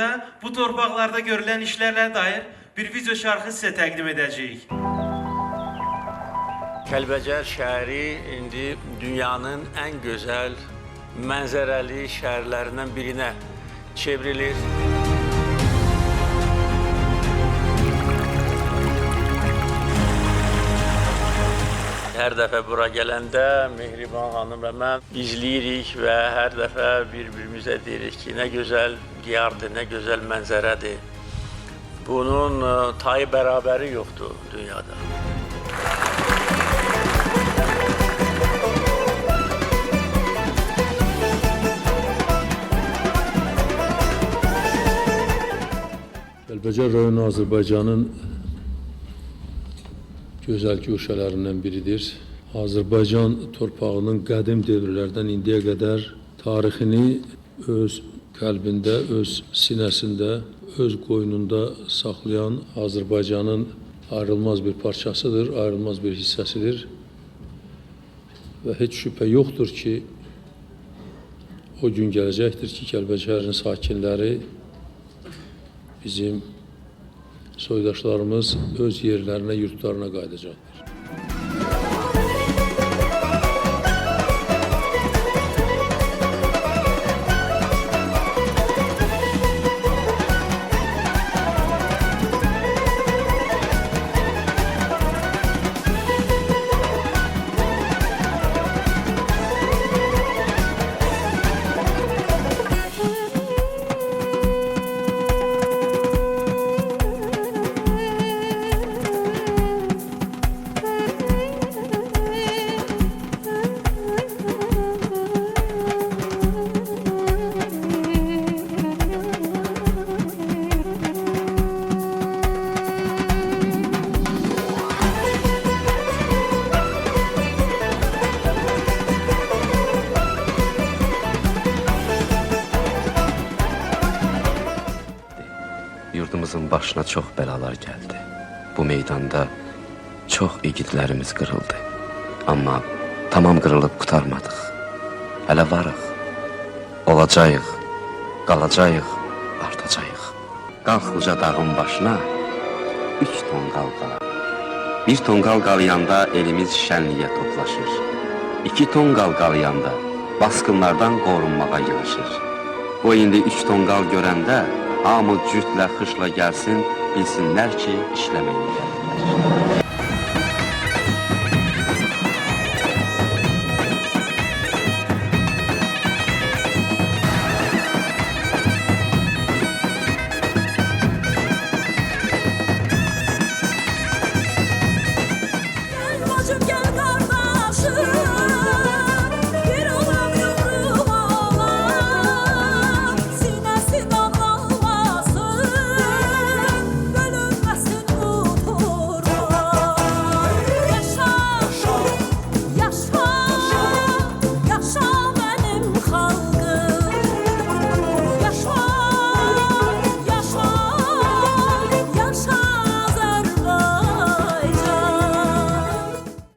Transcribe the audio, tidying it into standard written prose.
videomuzda bu torpaqlarda görülen işlerle dair bir video şarkı size təqdim edəcəyik. Kəlbəcər şəhəri indi dünyanın ən gözəl mənzərəli şəhərlərindən birinə çevrilir. Hər dəfə bura gələndə Mehriban xanım və mən izləyirik və hər dəfə bir-birimizə deyirik ki, nə gözəl diyardır, nə gözəl mənzərədir. Bunun tayı bərabəri yoxdur dünyada. Kəlbəcər rayonu Azərbaycanın gözəl güşələrindən biridir. Azərbaycan torpağının qədim dövrlərdən indiyə qədər tarixini öz qəlbində, öz sinəsində, öz qoynunda saxlayan Azərbaycanın ayrılmaz bir parçasıdır, ayrılmaz bir hissəsidir. Və heç şübhə yoxdur ki, o gün gələcəkdir ki, Kəlbəcərin sakinləri bizim soydaşlarımız öz yerlərinə, yurtlarına qayıdacaqdır. Yurdumuzun başına çox bəlalar gəldi. Bu meydanda çox igidlərimiz qırıldı. Amma tamam qırılıb qutarmadıq. Hələ varıq, olacağıq, qalacağıq, artacağıq. Qalx uca dağın başına, 3 tonqal qala. 1 tonqal qalayanda elimiz şənliyə toplaşır. 2 tonqal qalayanda baskınlardan qorunmağa yığışır. O indi 3 tonqal görəndə hamı cütlə, xışla gəlsin, bilsinlər ki, işləməyə gəlirlər.